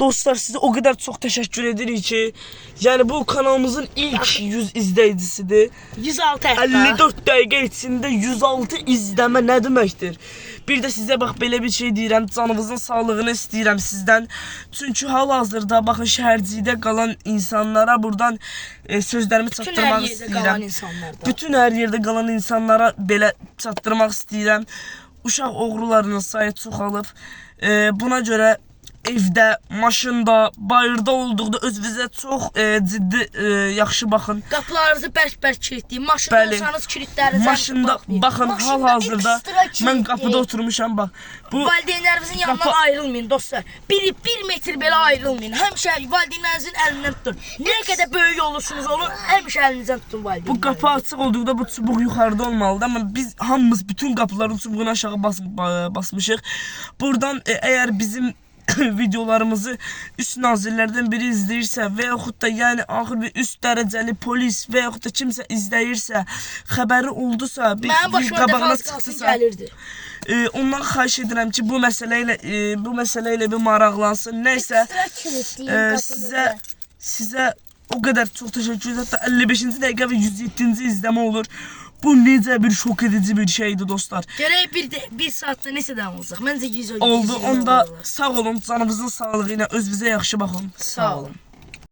Dostlar size o kadar çok teşekkür edirik ki, yani bu kanalımızın ilk 100 izleyicisidir. 106 hətta. 54 dəqiqə içində 106 izləmə nə deməkdir? Bir də sizə bax belə bir şey deyirəm, canınızın sağlığını istəyirəm sizdən. Çünki hal-hazırda baxın şəhərcikdə qalan insanlara buradan sözlərimi çatdırmaq istəyirəm. Bütün hər yerdə qalan insanlara belə çatdırmaq istəyirəm. Uşaq oğrularının sayı çoxalıb. Buna görə evdə, maşında, bayırda olduqda özünüzə çox ciddi yaxşı baxın. Qapılarınızı bərk-bərk kilitləyin. Maşında olsanız kilitlərinizi maşında baxın, hal-hazırda mən qapıda oturmuşam bax. Bu valideynlərinizin yanından ayrılmayın dostlar. Bir metr belə ayrılmayın. Həmişə valideynlərinizin əlindən tutun. Nə qədər böyük olursunuz olun, həmişə əlinizdən tutun valideynlərinizin. Bu qapı açıq olduqda bu çubuq yuxarıda olmalıdır, amma biz hamımız bütün qapıların çubuğunu aşağı basmışıq. Buradan əgər bizim videolarımızı üst nazirlərdən biri izləyirsə və yaxud da yəni axır bir üst dərəcəli polis və yaxud da kimsə izləyirsə, xəbəri oldusa, bir qabağına çıxsısa, ondan xahiş edirəm ki, bu məsələ ilə bir maraqlansın. Nəysə, sizə o qədər çox təşəkkür edirəm. Hətta 55-ci dəqiqə və 107-ci izləmə olur. Bu necə bir şok edici bir şeydi dostlar. Gərək bir saatda neçə davam olacaq? Məncə 100 oldu. Onda sağ olun, canınızın sağlığı ilə özünüzə yaxşı baxın. Sağ olun.